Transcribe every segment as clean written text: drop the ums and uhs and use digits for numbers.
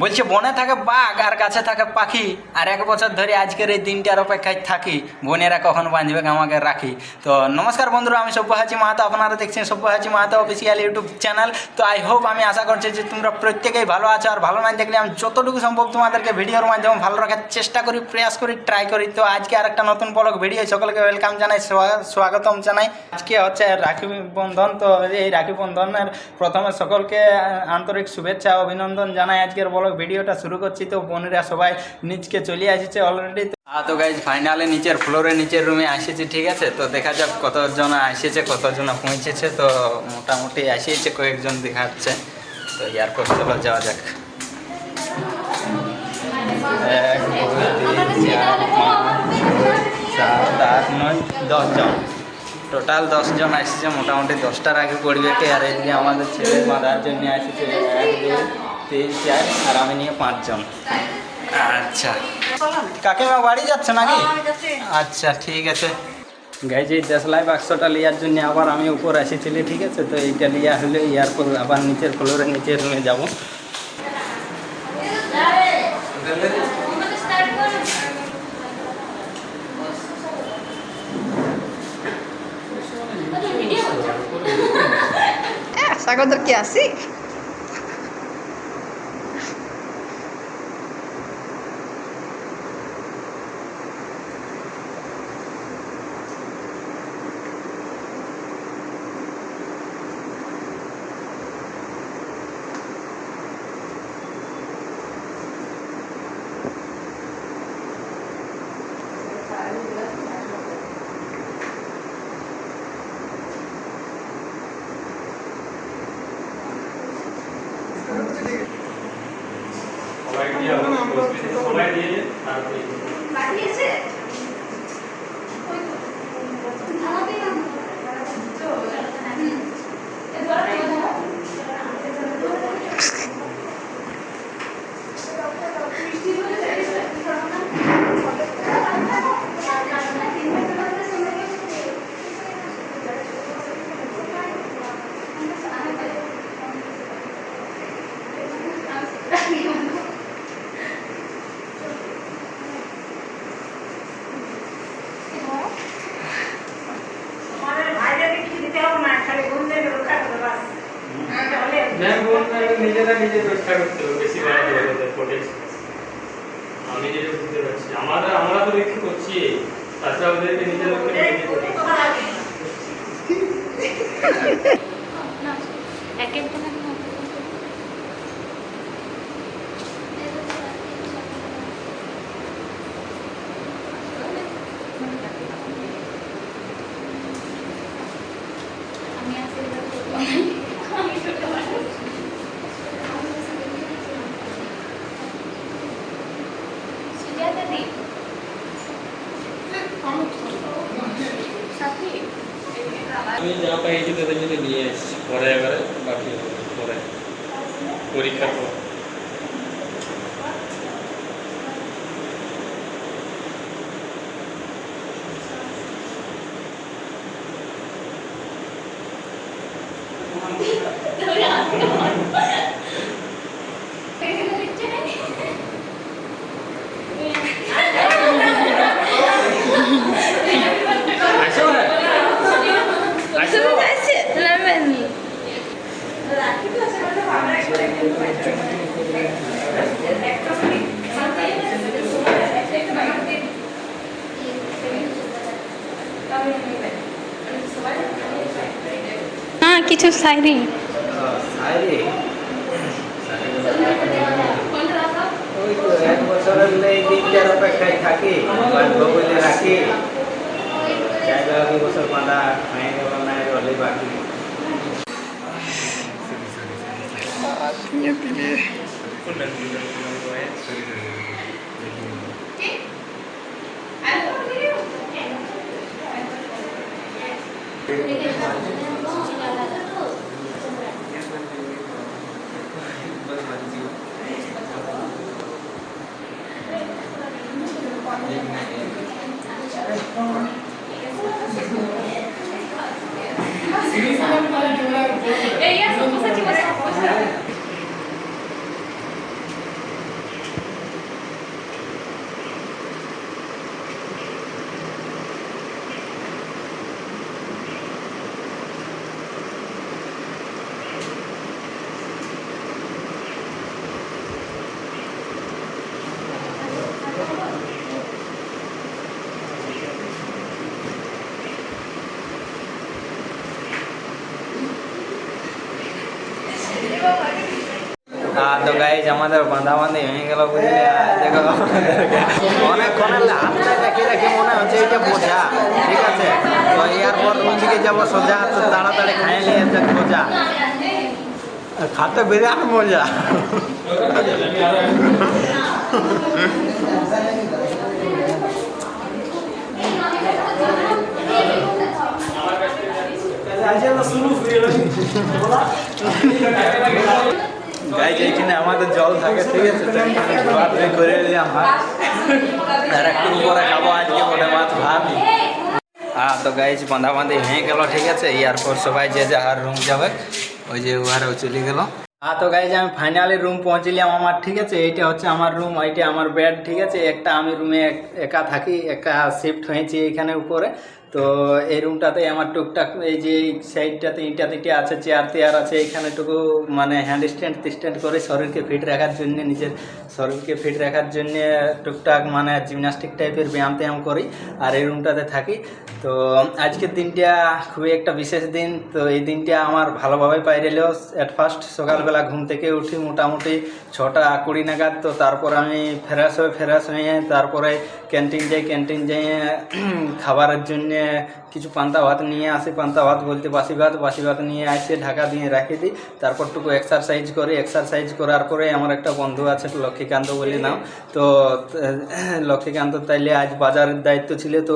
বলছে বনে থাকে বাঘ আর গাছে থাকে পাখি, আর 1 বছর ধরে আজকের এই দিনটার অপেক্ষায় থাকি, বোনেরা কখন বাঁধবে আমাকে রাখি। তো নমস্কার বন্ধুরা, আমি সব্যসাচী মাহাতো, আপনারা দেখছেন Sabyasachi Mahato official YouTube channel. তো আই হোপ, আমি আশা করছি যে তোমরা প্রত্যেকেই ভালো আছো, আর ভালো না থাকলে আমি যতটুকু সম্ভব তোমাদেরকে ভিডিওর মাধ্যমে ভালো রাখার চেষ্টা করি, প্রয়াস করি, ট্রাই করি। তো আজকে আর একটা নতুন ব্লগ ভিডিও, সকলকে ওয়েলকাম জানাই, স্বাগতম জানাই। আজকে হচ্ছে রাখি বন্ধন। তো এই রাখি বন্ধনের প্রথমে সকলকে আন্তরিক শুভেচ্ছা অভিনন্দন জানাই। আজকের ব্লগ ভিডিওটা শুরু করছি। তো বোনেরা সবাই নিচকে চলে আসছে অলরেডি। তো গাইজ ফাইনালি নিচের ফ্লোরে, নিচের রুমে আসেছি, ঠিক আছে। তো দেখা যাক কতজন আসেছে, কতজন পৌঁছেছে। তো মোটামুটি আসিয়েছে, কয়েকজন দেখাচ্ছে। তো এয়ারপোর্ট চলো যাওয়া যাক। 1 2 3 4 5 6 7 8 9 10 জন, টোটাল 10 জন আসছে। মোটামুটি 10টার আগে পড়বে কে। আর এদিকে আমাদের ছেলে বাঁধার জন্য আসছে 1 2 3 4, আর আমি নিয়ে 5 জন। আচ্ছা, কাকিমা বাড়ি যাচ্ছে নাকি? আচ্ছা ঠিক আছে। গাইজ এই দেশলাই বাক্সটা নেওয়ার জন্য আবার আমি উপর এসেছিলি, ঠিক আছে। তো এইটা নেওয়া হলে এরপর আবার নিচের ফ্লোরে, নিচের রুমে যাবো। স্বাগত কি আসি। নিজেরা নিজে রক্ষা করতে হবে, বেশি বড় হতে প্রোটেকশন। আমি যেটা বুঝতে পারছি, আমরা তো রক্ষা করছি, তাছাড়া ওদেরকে নিজের লোককে নিজে করতে আমি যা পাইছি তাদের জন্য নিয়ে এসেছি, পরে এবারে বাকি পরে পরীক্ষার পর। কিছু শায়রি ওই তো 1 বছরের এই দিনটার অপেক্ষায় থাকি, বাঁধবো বলে রাখি। চাইলে 2 বছর বাঁধা হয়ে গেল, না হলে বাকি। হ্যাঁ তো গাইজ আমাদের বাঁধাবাঁধি হয়ে গেল বুঝলি। দেখো অনেকক্ষণ হাতটা রেখে রেখে মনে হচ্ছে এটা বোঝা, ঠিক আছে। তো এরপর রুম দিকে যাবো সোজা, তো তাড়াতাড়ি খাইয়ে নিয়ে যাক বোঝা, খাতে বিরাট মজা। গাইজ এইখানে আমাদের জল থাকে, ঠিক আছে। ভাত করে নিলাম আর একটু করে খাবো আজকে ওটা মাছ ভাত। হ্যাঁ তো গাইজ বাঁধাবাঁধি হয়ে গেল, ঠিক আছে। এরপর সবাই যে যার রুম যাবে, ওই যে ওয়ারেও চলে গেল। হ্যাঁ তো গাইজ আমি ফাইনালি রুম পৌঁছলাম আমার, ঠিক আছে। এইটা হচ্ছে আমার রুম, এইটা আমার বেড, ঠিক আছে। একটা আমি রুমে একা থাকি, একা শিফট হয়েছি এইখানে উপরে। তো এই রুমটাতে আমার টুকটাক এই যে সাইডটাতে ইটা তিনটে আছে, চেয়ার টেয়ার আছে, এইখানেটুকু মানে হ্যান্ড স্ট্যান্ড করে শরীরকে ফিট রাখার জন্য, নিজের শরীরকে ফিট রাখার জন্য টুকটাক মানে জিমনাস্টিক টাইপের ব্যায়াম ট্যায়াম করি আর এই রুমটাতে থাকি। তো আজকের দিনটা খুবই একটা বিশেষ দিন। তো এই দিনটা আমার ভালোভাবে পাইরেলেও অ্যাট ফার্স্ট সকালবেলা ঘুম থেকে উঠি মোটামুটি 6:20 নাগাদ। তো তারপর আমি ফ্রেশ হয়ে তারপরে ক্যান্টিন যাই খাবারের জন্যে কিছু পান্তা ভাত নিয়ে আসি। পান্তা ভাত বলতে বাসি ভাত নিয়ে আসে ঢাকা দিয়ে রেখে দিই। তারপর টুকু এক্সারসাইজ করার পরে আমার একটা বন্ধু আছে লক্ষ্মীকান্ত বলে নাম। তো লক্ষ্মীকান্ত তাইলে আজ বাজারের দায়িত্ব ছিল, তো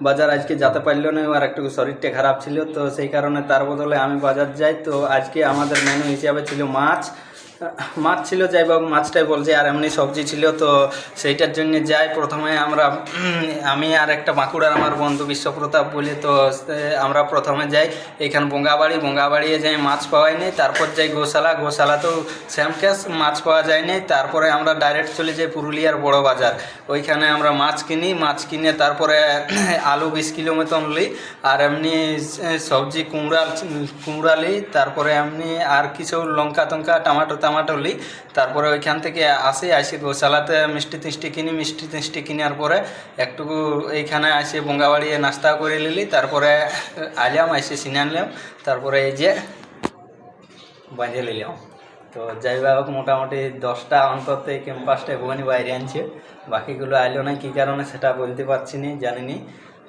বাজার আজকে যেতে পারলো না, আর একটু শরীরটা খারাপ ছিল। তো সেই কারণে তার বদলে আমি বাজার যাই। তো আজকে আমাদের মেনু হিসাবে ছিল মাছ ছিল, যাই হোক মাছটাই বলছে, আর এমনি সবজি ছিল। তো সেইটার জন্য যাই প্রথমে আমি আর একটা বাঁকুড়ার আমার বন্ধু বিশ্বপ্রতাপ বলে। তো আমরা প্রথমে যাই এইখানে বঙ্গাবাড়িয়ে যাই, মাছ পাওয়াই নেই। তারপর যাই গোশালাতেও সেম কেস, মাছ পাওয়া যায় নাই। তারপরে আমরা ডাইরেক্ট চলে যাই পুরুলিয়ার বড় বাজার, ওইখানে আমরা মাছ কিনে তারপরে আলু 20 কিলো মতন নিই, আর এমনি সবজি কুমড়া নিই। তারপরে এমনি আর কিছু লঙ্কা টঙ্কা টমাটো নিই। তারপরে ওইখান থেকে আসি গোশালাতে মিষ্টি তিষ্টি কেনার পরে একটুকু এইখানে আসে বঙ্গাবাড়িয়ে নাস্তা করে নিলি। তারপরে সিনে আনলাম, তারপরে এই যে বাঁধে নিলাম। তো যাই হোক মোটামুটি 10টা অন্তত এই ক্যাম্পাসটা ঘুমানি বাইরে আনছে, বাকিগুলো আইলো না কী কারণে সেটা বলতে পারছি না, জানিনি।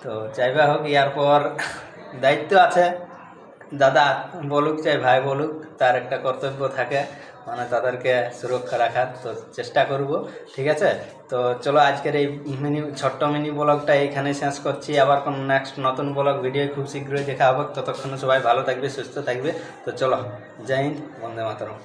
তো যাই হোক এরপর দায়িত্ব আছে, দাদা বলুক চাই ভাই বলুক, তার একটা কর্তব্য থাকে, মানে তাদেরকে সুরক্ষা রাখার। তো চেষ্টা করব, ঠিক আছে। তো চলো আজকের এই ছোট্ট মিনি ব্লগটা এইখানে শেষ করছি। আবার কোন নেক্সট নতুন ব্লগ ভিডিও খুব শীঘ্রই দেখা হবে। ততক্ষণ সবাই ভালো থাকবে, সুস্থ থাকবে। তো চলো, জয় হিন্দ, বন্দে মাতরম।